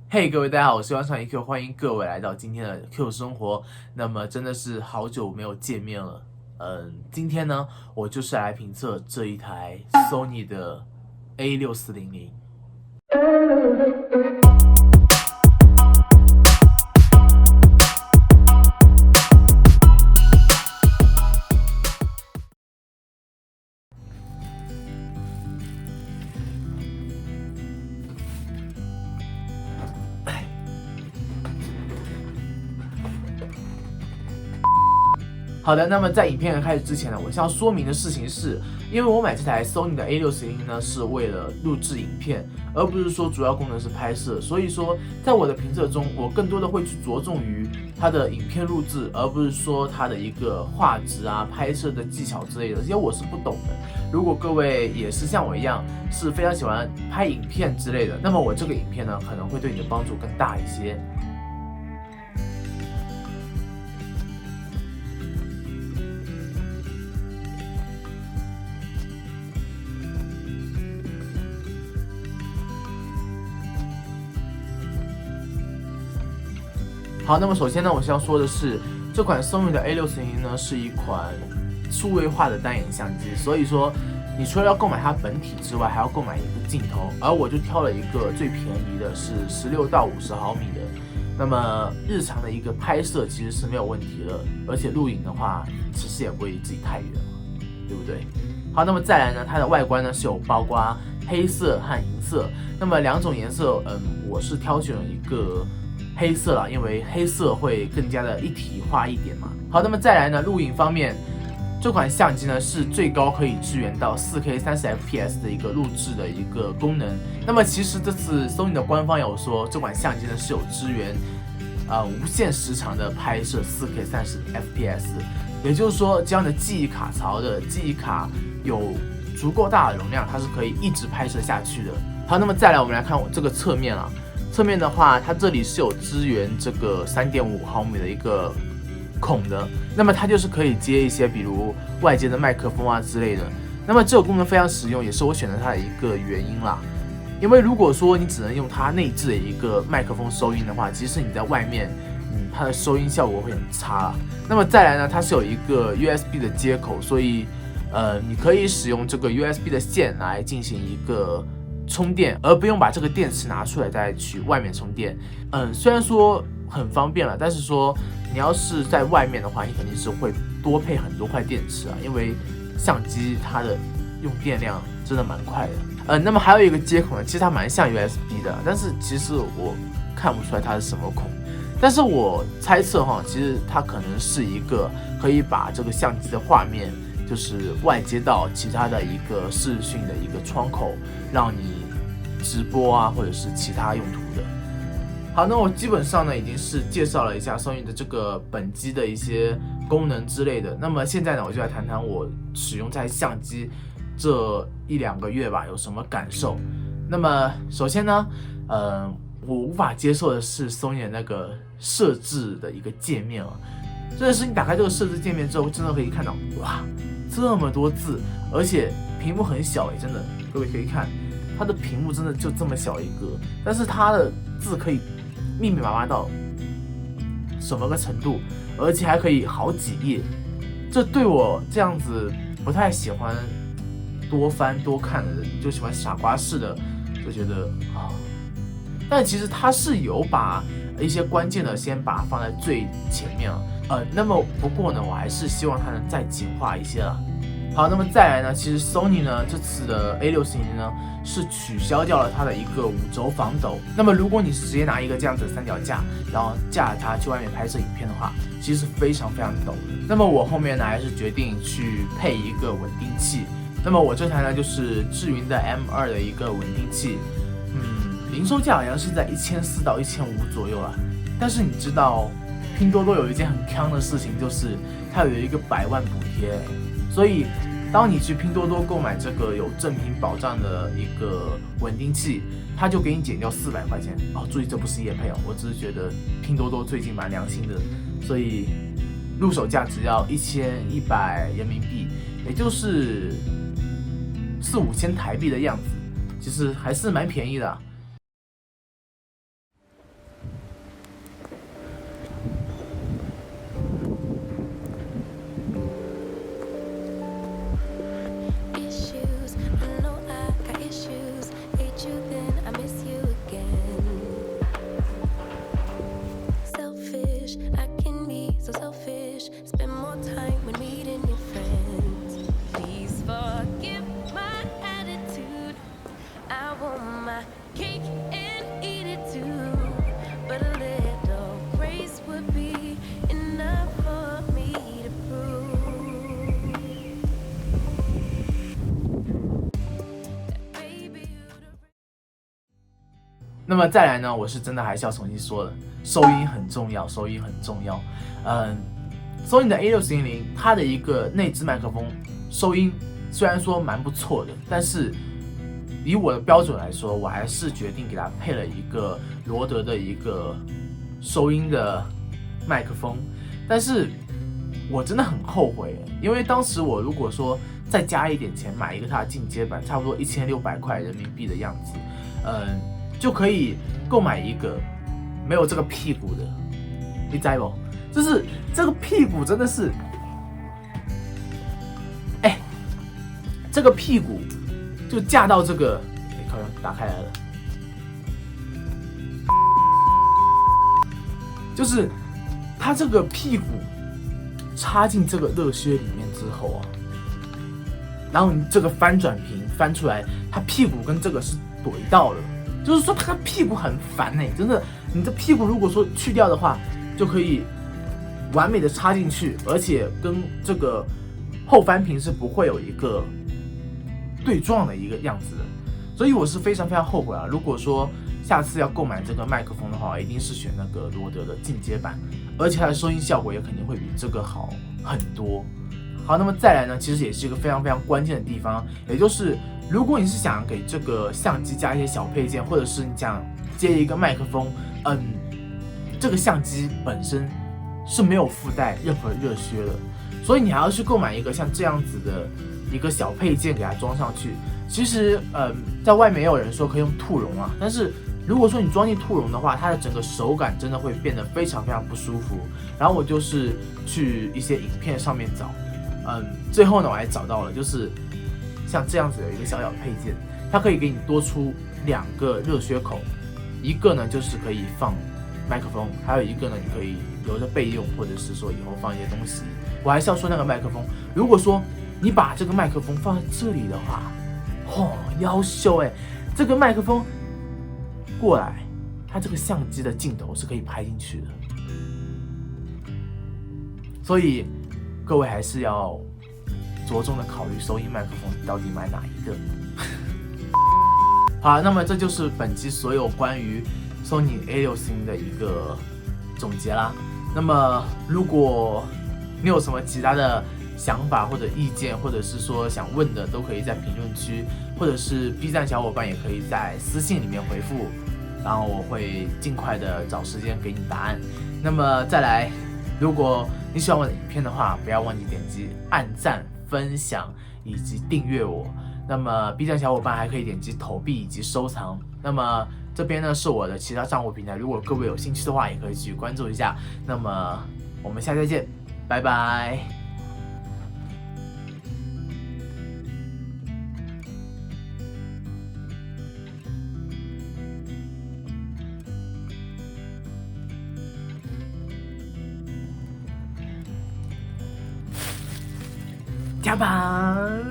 嘿，各位大家好，我是万上一 Q，欢迎各位来到今天的 Q 生活。那么真的是好久没有见面了，今天呢，我就是来评测这一台 Sony 的 A6400。好的，那么在影片开始之前呢，我想要说明的事情是，因为我买这台 Sony 的 A6400呢，是为了录制影片，而不是说主要功能是拍摄。所以说，在我的评测中，我更多的会去着重于它的影片录制，而不是说它的一个画质啊、拍摄的技巧之类的，这些我是不懂的。如果各位也是像我一样，是非常喜欢拍影片之类的，那么我这个影片呢，可能会对你的帮助更大一些。好，那么首先呢，我想要说的是，这款 Sony 的 A6400呢是一款数位化的单眼相机，所以说你除了要购买它本体之外，还要购买一个镜头，而我就挑了一个最便宜的，是16到50毫米的。那么日常的一个拍摄其实是没有问题的，而且录影的话，其实也不会离自己太远了，对不对？好，那么再来呢，它的外观呢是有包括黑色和银色，那么两种颜色，我是挑选了一个黑色啦，因为黑色会更加的一体化一点嘛。好，那么再来呢，录影方面，这款相机呢是最高可以支援到 4K 30fps 的一个录制的一个功能。那么其实这次 Sony 的官方有说，这款相机呢是有支援无限时长的拍摄 4K 30fps，也就是说，只要你的记忆卡槽的记忆卡有足够大的容量，它是可以一直拍摄下去的。好，那么再来我们来看我这个侧面啦。侧面的话，它这里是有支援这个3.5毫米的一个孔的，那么它就是可以接一些比如外接的麦克风啊之类的。那么这个功能非常实用，也是我选择它的一个原因啦。因为如果说你只能用它内置的一个麦克风收音的话，其实你在外面，它的收音效果会很差啦。那么再来呢，它是有一个 USB 的接口，所以你可以使用这个 USB 的线来进行一个充电，而不用把这个电池拿出来再去外面充电。虽然说很方便了，但是说你要是在外面的话，你肯定是会多配很多块电池啊，因为相机它的用电量真的蛮快的。那么还有一个接口呢，其实它蛮像 USB 的，但是其实我看不出来它是什么孔。但是我猜测哈，其实它可能是一个可以把这个相机的画面就是外接到其他的一个视讯的一个窗口，让你直播啊，或者是其他用途的。好，那我基本上呢已经是介绍了一下 Sony 的这个本机的一些功能之类的。那么现在呢，我就来谈谈我使用这台相机这1-2个月吧有什么感受。那么首先呢，我无法接受的是 Sony 的那个设置的一个界面啊。真的是你打开这个设置界面之后，真的可以看到哇，这么多字，而且屏幕很小真的，各位可以看，它的屏幕真的就这么小一个，但是它的字可以密密麻麻到什么个程度，而且还可以好几页，这对我这样子不太喜欢多翻多看的人，就喜欢傻瓜式的，就觉得啊。但其实它是有把一些关键的先把它放在最前面了。那么不过呢，我还是希望它能再简化一些了。好，那么再来呢，其实 Sony 呢这次的 A60呢是取消掉了它的一个5轴防抖。那么如果你直接拿一个这样子的三脚架，然后架着它去外面拍摄影片的话，其实非常非常抖的。那么我后面呢还是决定去配一个稳定器。那么我这台呢就是智云的 M2 的一个稳定器，零售价好像是在1400到1500左右啦。但是你知道拼多多有一件很坑的事情，就是它有一个100万补贴，所以当你去拼多多购买这个有正品保障的一个稳定器，它就给你减掉400块钱哦。注意，这不是业配哦，我只是觉得拼多多最近蛮良心的，所以入手价只要1100人民币，也就是4-5千台币的样子，其实还是蛮便宜的。那么再来呢，我是真的还是要重新说了，收音很重要，收音很重要。Sony 的 A6000它的一个内置麦克风收音虽然说蛮不错的，但是以我的标准来说，我还是决定给它配了一个罗德的一个收音的麦克风。但是我真的很后悔，因为当时我如果说再加一点钱买一个它的进阶版，差不多1600块人民币的样子，就可以购买一个没有这个屁股的，你知不？就是这个屁股真的是，这个屁股就架到这个，靠，打开来了，就是它这个屁股插进这个热靴里面之后啊，然后你这个翻转屏翻出来，它屁股跟这个是怼到了，就是说它屁股很烦真的，你这屁股如果说去掉的话，就可以完美的插进去，而且跟这个后翻屏是不会有一个对撞的一个样子的，所以我是非常非常后悔啊！如果说下次要购买这个麦克风的话，一定是选那个罗德的进阶版，而且它的收音效果也肯定会比这个好很多。好，那么再来呢，其实也是一个非常非常关键的地方，也就是如果你是想给这个相机加一些小配件，或者是你想接一个麦克风，这个相机本身是没有附带任何热靴的，所以你还要去购买一个像这样子的一个小配件给它装上去。其实，在外面也有人说可以用兔绒啊，但是如果说你装进兔绒的话，它的整个手感真的会变得非常非常不舒服。然后我就是去一些影片上面找，最后呢我还找到了，就是像这样子的一个小小配件，它可以给你多出2个热靴口，一个呢就是可以放麦克风，还有一个呢你可以留着备用，或者是说以后放一些东西。我还是要说那个麦克风，如果说你把这个麦克风放在这里的话，夭寿这个麦克风过来，它这个相机的镜头是可以拍进去的。所以各位还是要着重的考虑收音麦克风到底买哪一个。好，那么这就是本期所有关于 Sony A6000的一个总结啦。那么如果你有什么其他的想法或者意见，或者是说想问的，都可以在评论区，或者是 B 站小伙伴也可以在私信里面回复，然后我会尽快的找时间给你答案。那么再来，如果你喜欢我的影片的话，不要忘记点击按赞、分享以及订阅我。那么 B 站小伙伴还可以点击投币以及收藏。那么这边呢是我的其他账户平台，如果各位有兴趣的话，也可以去关注一下。那么我们下期再见，拜拜。加班。